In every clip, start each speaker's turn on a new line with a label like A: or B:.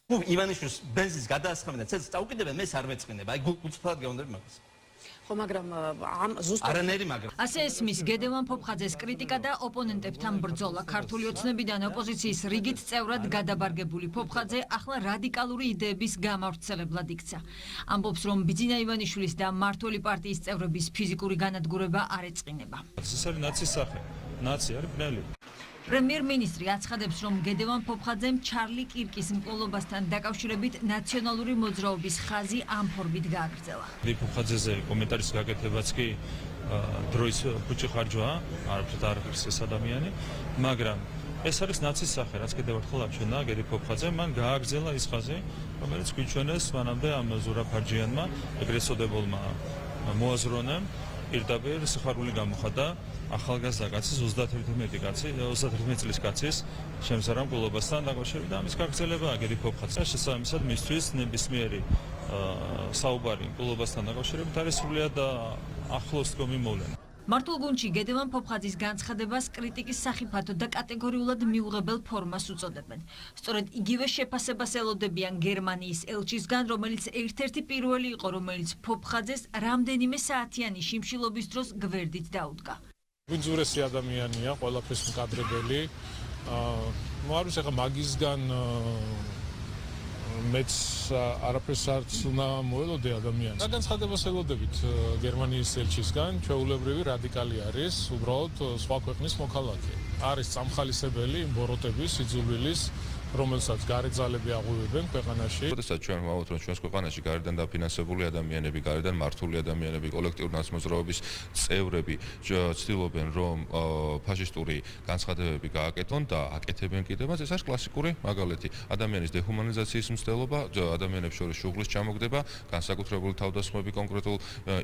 A: ივანიშვილის ბენზინის გადაასხამენ და ცელს წაუკიდებენ, მე არ მეწყინება. აი გულწრფელად გეუბნები მაგას.
B: ხო, მაგრამ ამ ზუსტად
A: არანაირი მაგრამ.
C: ასე ესმის გედევან ფოფხაძეს კრიტიკა და ოპონენტებთან ბრძოლა. ქართული ოცნებიდან ოპოზიციის რიგით წევრად გადაბარგებული ფოფხაძე ახლა რადიკალური იდეების გამავრცელებლად იქცა. ამბობს, რომ ბიძინა ივანიშვილის და მმართველი პარტიის წევრების ფიზიკური განადგურება არ ეწყინება.
D: ეს არის ნაცის სახე. ნაცი არის ბნელი.
C: პრემიერ-მინისტრი აცხადებს, რომ გედევან ფოფხაძემ ჩარლი კირკის მკვლობასთან დაკავშირებით ნაციონალური მოძრაობის ხაზი ამ ფორმით გააგრძელა.
D: ფოფხაძეზე კომენტარის გაკეთებაც კი დროის ფუჭი ხარჯვაა, არაფრით არ არის ეს ადამიანი, მაგრამ ეს არის ნაცის სახე, რაც კიდევ ერთხელ აჩვენა გედი ფოფხაძემ, მან გააგრძელა ის ხაზი, რომელიც გვიჩვენეს მანამდე ამ ზურაბ-ჰარჯიანმა, ეგრეთ წოდებულმა მოაზროვნემ, პირდაპირ სიხარული გამოხატა ახალგაზრდა კაცის 31 წლის კაცის შემზარავ მკვლობასთან დაკავშირებით და ამის გაგრძელებაა გედი ფოფხაძე. შესაბამისად მისთვის ნებისმიერი საუბარი მკვლობასთან დაკავშირებით არის სრულიად ახლოს დგომი მოვლენა.
C: მართულ გუნდში გედევან ფოფხაძის განცხადებას კრიტიკის სახიფათო და კატეგორიულად მიუღებელ ფორმას უწოდებენ. სწორედ იგივე შეფასებას ელოდებიან გერმანიის ელჩისგან, რომელიც ერთ-ერთი პირველი იყო, რომელიც ფოფხაძეს რამდენიმე საათიანი შიმშილობის დროს გვერდით დაუდგა.
E: ვინძურესი ადამიანია, ყველაფრის მკადრებელი. მოარვის ახლა მაგისგან მეც არაფერს არც უნდა მოელოდე ადამიანს. განცხადებას ელოდებით გერმანიის ელჩისგან, ჩვეულებრივი რადიკალი არის, უბრალოდ სხვა ქვეყნის მოქალაქე. არის წამხალისებელი იმ ბოროტების, იძულვილის, რომელსაც გარე ძალები აღვივებენ ქვეყანაში.
F: როდესაც ჩვენ ვამბობთ, რომ ჩვენს ქვეყანაში გარედან დაფინანსებული ადამიანები, გარედან მართული ადამიანები, კოლექტიური ნაცმოძრაობის წევრები ცდილობენ, რომ ფაშისტური განცხადებები გააკეთონ და აკეთებენ კიდევაც, ეს არის კლასიკური მაგალითი. ადამიანის დეჰუმანიზაციის მცდელობა, ადამიანებს შორის შუღლის ჩამოგდება, განსაკუთრებული თავდასხმები კონკრეტულ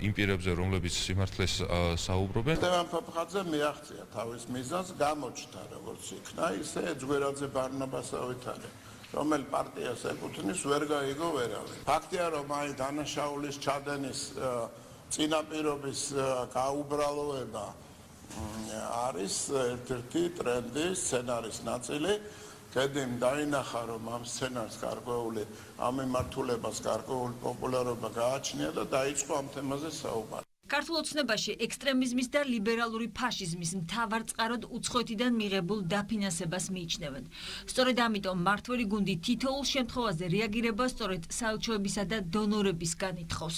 F: იმ პირებზე, რომლებიც სიმართლეს საუბრობენ.
G: გედევან ფოფხაძე მიაღწია თავის მიზანს, გამოჩნდა როგორც იქნა, ისე ძგვერაძე ბარნაბასავით რომელ პარტიას ეკუთვნის, ვერ გაიგო ვერავინ. ფაქტია, რომ აი დანაშაულის ჩადენის წინაპირობის გაუბრალოება არის ერთ-ერთი ტრენდი, სცენარის ნაწილი. გედიმ დაინახა, რომ ამ სცენარს გარკვეული, ამ მიმართულებას გარკვეული პოპულარობა გააჩნია და დაიწყო ამ თემაზე საუბარი.
C: ქართულ ოცნებაში ექსტრემიზმის და ლიბერალური ფაშიზმის მთავარ წყაროდ უცხოეთიდან მიღებულ დაფინანსებას მიიჩნევენ. სწორედ ამიტომ მმართველი გუნდი თითოეულ შემთხვევაზე რეაგირება სწორედ საელჩოებისა და დონორებისგან ითხოვს.